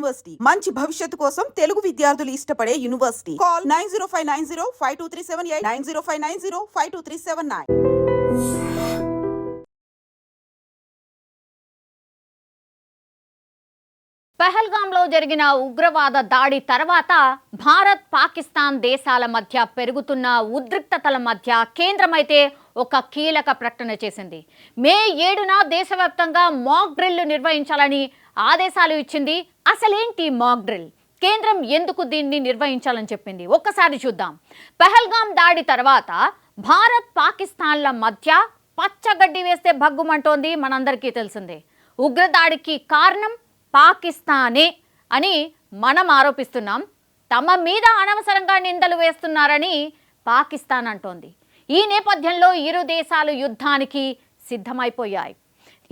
University మంచి భవిష్యత్తు కోసం తెలుగు విద్యార్థులు ఇష్టపడే యూనివర్సిటీ. కాల్ 9059052378 9059052379. పహల్గాంలో జరిగిన ఉగ్రవాద దాడి తర్వాత భారత్ పాకిస్తాన్ దేశాల మధ్య పెరుగుతున్న ఉద్రిక్తతల మధ్య కేంద్రమైతే ఒక కీలక ప్రకటన చేసింది. మే 7న దేశవ్యాప్తంగా మాక్ డ్రిల్ నిర్వహించాలని ఆదేశాలు ఇచ్చింది. అసలేంటి మాక్ డ్రిల్? కేంద్రం ఎందుకు దీన్ని నిర్వహించాలని చెప్పింది? ఒక్కసారి చూద్దాం. పహల్గాం దాడి తర్వాత భారత్ పాకిస్తాన్ల మధ్య పచ్చగడ్డి వేస్తే భగ్గుమంటోంది. మనందరికీ తెలిసిందే. ఉగ్రదాడికి కారణం పాకిస్తానే అని మనం ఆరోపిస్తున్నాం. తమ మీద అనవసరంగా నిందలు వేస్తున్నారని పాకిస్తాన్ అంటోంది. ఈ నేపథ్యంలో ఇరు దేశాలు యుద్ధానికి సిద్ధమైపోయాయి.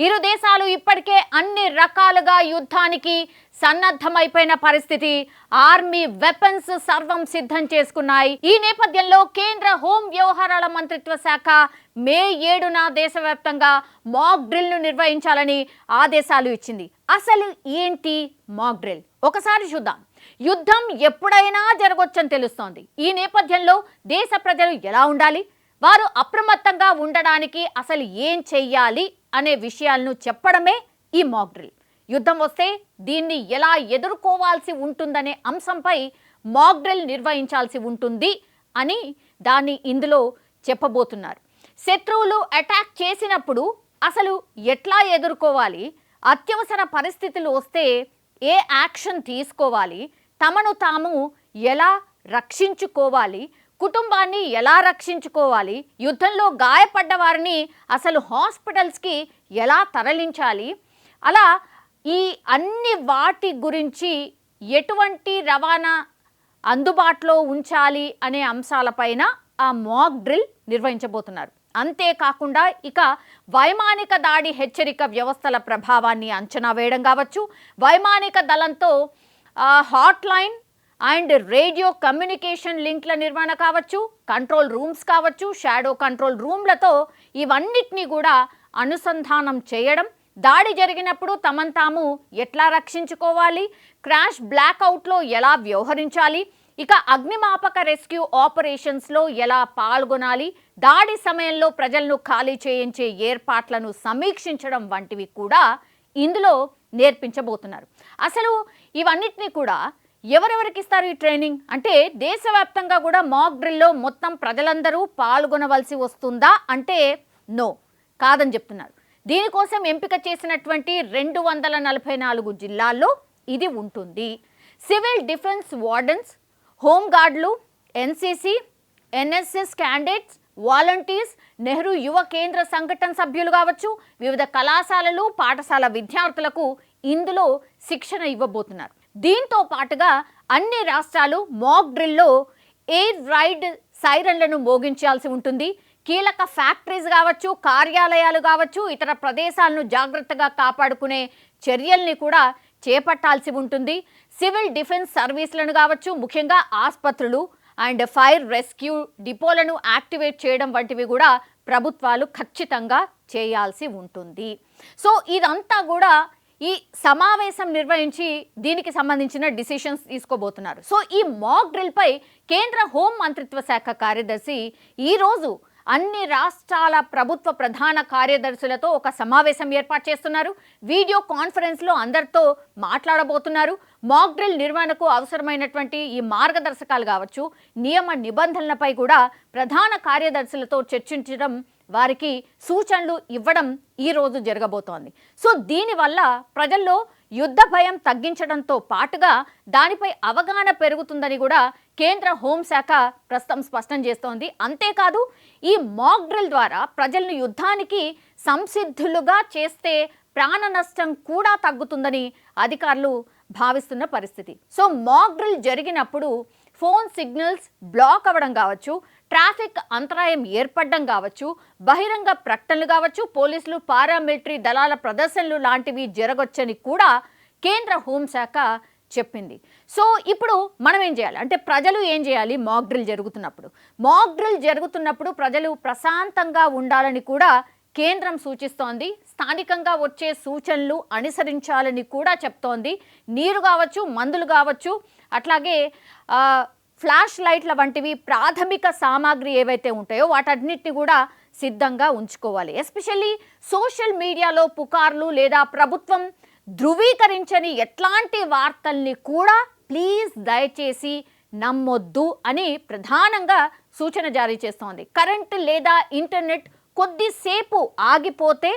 ఇరు దేశాలు ఇప్పటికే అన్ని రకాలుగా యుద్ధానికి సన్నద్ధమైపోయిన పరిస్థితి. ఆర్మీ వెపన్స్ సర్వం సిద్ధం చేసుకున్నాయి. ఈ నేపథ్యంలో కేంద్ర హోం వ్యవహారాల మంత్రిత్వ శాఖ మే 7న దేశవ్యాప్తంగా మాక్ డ్రిల్ను నిర్వహించాలని ఆదేశాలు ఇచ్చింది. అసలు ఏంటి మాక్ డ్రిల్? ఒకసారి చూద్దాం. యుద్ధం ఎప్పుడైనా జరగొచ్చని తెలుస్తోంది. ఈ నేపథ్యంలో దేశ ప్రజలు ఎలా ఉండాలి, వారు అప్రమత్తంగా ఉండడానికి అసలు ఏం చెయ్యాలి అనే విషయాలను చెప్పడమే ఈ మాక్ డ్రిల్. యుద్ధం వస్తే దీన్ని ఎలా ఎదుర్కోవాల్సి ఉంటుందనే అంశంపై మాక్ డ్రిల్ నిర్వహించాల్సి ఉంటుంది అని దాన్ని ఇందులో చెప్పబోతున్నారు. శత్రువులు అటాక్ చేసినప్పుడు అసలు ఎట్లా ఎదుర్కోవాలి, అత్యవసర పరిస్థితులు వస్తే ఏ యాక్షన్ తీసుకోవాలి, తమను తాము ఎలా రక్షించుకోవాలి, కుటుంబాన్ని ఎలా రక్షించుకోవాలి, యుద్ధంలో గాయపడ్డ వారిని అసలు హాస్పిటల్స్కి ఎలా తరలించాలి, అలా ఈ అన్ని వాటి గురించి ఎటువంటి రవాణా అందుబాటులో ఉంచాలి అనే అంశాలపైన ఆ మాక్ డ్రిల్ నిర్వహించబోతున్నారు. అంతేకాకుండా ఇక వైమానిక దాడి హెచ్చరిక వ్యవస్థల ప్రభావాన్ని అంచనా వేయడం కావచ్చు, వైమానిక దళంతో హాట్లైన్ అండ్ రేడియో కమ్యూనికేషన్ లింక్ల నిర్వహణ కావచ్చు, కంట్రోల్ రూమ్స్ కావచ్చు, షాడో కంట్రోల్ రూమ్లతో ఇవన్నిటినీ కూడా అనుసంధానం చేయడం, దాడి జరిగినప్పుడు తమను తాము ఎట్లా రక్షించుకోవాలి, క్రాష్ బ్లాక్అవుట్లో ఎలా వ్యవహరించాలి, ఇక అగ్నిమాపక రెస్క్యూ ఆపరేషన్స్లో ఎలా పాల్గొనాలి, దాడి సమయంలో ప్రజలను ఖాళీ చేయించే ఏర్పాట్లను సమీక్షించడం వంటివి కూడా ఇందులో నేర్పించబోతున్నారు. అసలు ఇవన్నిటినీ కూడా ఎవరెవరికి ఇస్తారు ఈ ట్రైనింగ్ అంటే, దేశవ్యాప్తంగా కూడా మాక్ డ్రిల్లో మొత్తం ప్రజలందరూ పాల్గొనవలసి వస్తుందా అంటే నో, కాదని చెప్తున్నారు. దీనికోసం ఎంపిక చేసినటువంటి 244 జిల్లాల్లో ఇది ఉంటుంది. సివిల్ డిఫెన్స్ వార్డన్స్, హోంగార్డులు, NCC, NSS candidates, volunteers, Nehru Yuva Kendra సంఘటన సభ్యులు కావచ్చు, వివిధ కళాశాలలు, పాఠశాల విద్యార్థులకు ఇందులో శిక్షణ ఇవ్వబోతున్నారు. దీంతో పాటుగా అన్ని రాష్ట్రాలు మాక్ డ్రిల్లో ఎయిర్ రైడ్ సైరన్లను మోగించాల్సి ఉంటుంది. కీలక ఫ్యాక్టరీస్ కావచ్చు, కార్యాలయాలు కావచ్చు, ఇతర ప్రదేశాలను జాగ్రత్తగా కాపాడుకునే చర్యల్ని కూడా చేపట్టాల్సి ఉంటుంది. సివిల్ డిఫెన్స్ సర్వీసులను కావచ్చు, ముఖ్యంగా ఆసుపత్రులు అండ్ ఫైర్ రెస్క్యూ డిపోలను యాక్టివేట్ చేయడం వంటివి కూడా ప్రభుత్వాలు ఖచ్చితంగా చేయాల్సి ఉంటుంది. సో ఇదంతా కూడా ఈ సమావేశం నిర్వహించి దీనికి సంబంధించిన డిసిషన్స్ తీసుకోబోతున్నారు. సో ఈ మాక్ డ్రిల్పై కేంద్ర హోం మంత్రిత్వ శాఖ కార్యదర్శి ఈరోజు అన్ని రాష్ట్రాల ప్రభుత్వ ప్రధాన కార్యదర్శులతో ఒక సమావేశం ఏర్పాటు చేస్తున్నారు. వీడియో కాన్ఫరెన్స్లో అందరితో మాట్లాడబోతున్నారు. మాక్ డ్రిల్ నిర్వహణకు అవసరమైనటువంటి ఈ మార్గదర్శకాలు కావచ్చు, నియమ నిబంధనలపై కూడా ప్రధాన కార్యదర్శులతో చర్చించడం, వారికి సూచనలు ఇవ్వడం ఈరోజు జరగబోతోంది. సో దీనివల్ల ప్రజల్లో యుద్ధ భయం తగ్గించడంతో పాటుగా దానిపై అవగాహన పెరుగుతుందని కూడా కేంద్ర హోంశాఖ ప్రస్తుతం స్పష్టం చేస్తోంది. అంతేకాదు ఈ మాక్ డ్రిల్ ద్వారా ప్రజలను యుద్ధానికి సంసిద్ధులుగా చేస్తే ప్రాణ నష్టం కూడా తగ్గుతుందని అధికారులు భావిస్తున్న పరిస్థితి. సో మాక్ డ్రిల్ జరిగినప్పుడు ఫోన్ సిగ్నల్స్ బ్లాక్ అవ్వడం కావచ్చు, ట్రాఫిక్ అంతరాయం ఏర్పడడం కావచ్చు, బహిరంగ ప్రకటనలు కావచ్చు, పోలీసులు, పారామిలిటరీ దళాల ప్రదర్శనలు లాంటివి జరగొచ్చని కూడా కేంద్ర హోంశాఖ చెప్పింది. సో ఇప్పుడు మనం ఏం చేయాలి అంటే, ప్రజలు ఏం చేయాలి? మాక్ డ్రిల్ జరుగుతున్నప్పుడు ప్రజలు ప్రశాంతంగా ఉండాలని కూడా కేంద్రం సూచిస్తోంది. స్థానికంగా వచ్చే సూచనలు అనుసరించాలని కూడా చెప్తోంది. నీరు కావచ్చు, మందులు కావచ్చు, అట్లాగే ఫ్లాష్ లైట్ల వంటివి ప్రాథమిక సామాగ్రి ఏవైతే ఉంటాయో వాటన్నిటిని కూడా సిద్ధంగా ఉంచుకోవాలి. ఎస్పెషల్లీ సోషల్ మీడియాలో పుకార్లు లేదా ప్రభుత్వం ధృవీకరించని ఎట్లాంటి వార్తల్ని కూడా ప్లీజ్ దయచేసి నమ్మొద్దు అని ప్రధానంగా సూచన జారీ చేస్తోంది. కరెంటు లేదా ఇంటర్నెట్ కొద్దిసేపు ఆగిపోతే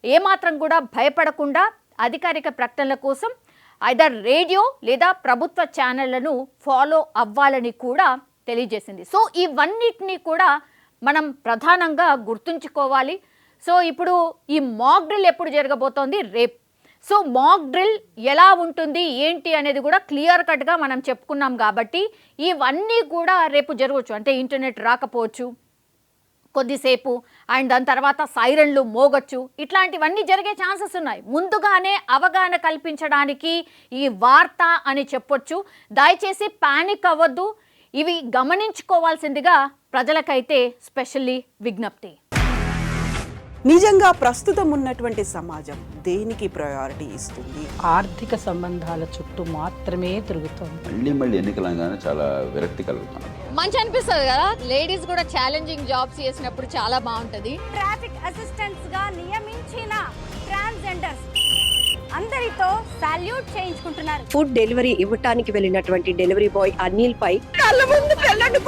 ఏమాత్రం కూడా భయపడకుండా అధికారిక ప్రకటనల కోసం ఐదర్ రేడియో లేదా ప్రభుత్వ ఛానళ్లను ఫాలో అవ్వాలని కూడా తెలియజేసింది. సో ఇవన్నిటినీ కూడా మనం ప్రధానంగా గుర్తుంచుకోవాలి. సో ఇప్పుడు ఈ మాక్ డ్రిల్ ఎప్పుడు జరగబోతోంది? రేపు. సో మాక్ డ్రిల్ ఎలా ఉంటుంది ఏంటి అనేది కూడా క్లియర్ కట్గా మనం చెప్పుకున్నాం కాబట్టి ఇవన్నీ కూడా రేపు జరగవచ్చు. అంటే ఇంటర్నెట్ రాకపోవచ్చు కొద్దిసేపు, అండ్ దాని తర్వాత సైరన్లు మోగొచ్చు, ఇట్లాంటివన్నీ జరిగే ఛాన్సెస్ ఉన్నాయి. ముందుగానే అవగాహన కల్పించడానికి ఈ వార్త అని చెప్పొచ్చు. దయచేసి పానిక్ అవ్వద్దు. ఇవి గమనించుకోవాల్సిందిగా ప్రజలకైతే స్పెషల్లీ విజ్ఞప్తి. నిజంగా ప్రస్తుతం ఉన్నటువంటి సమాజం దేనికి ప్రయారిటీ ఇస్తుంది? ఆర్థిక సంబంధాల చుట్టూ మాత్రమే తిరుగుతోంది. మళ్ళీ ఎన్నికలంగానే చాలా విరక్తి కలుగుతాను. మంచి అనిపిస్తుంది కదా, లేడీస్ కూడా ఛాలెంజింగ్ జాబ్స్ చేసినప్పుడు చాలా బాగుంటది. ట్రాఫిక్ అసిస్టెంట్స్ గా నియమించిన ట్రాన్స్జెండర్స్ అందరితో సాల్యూట్ చేయించుకుంటున్నారు. ఫుడ్ డెలివరీ ఇవ్వటానికి వెళ్ళినటువంటి డెలివరీ బాయ్ అనిల్ పై కళ్ళ ముందు పెళ్ళండి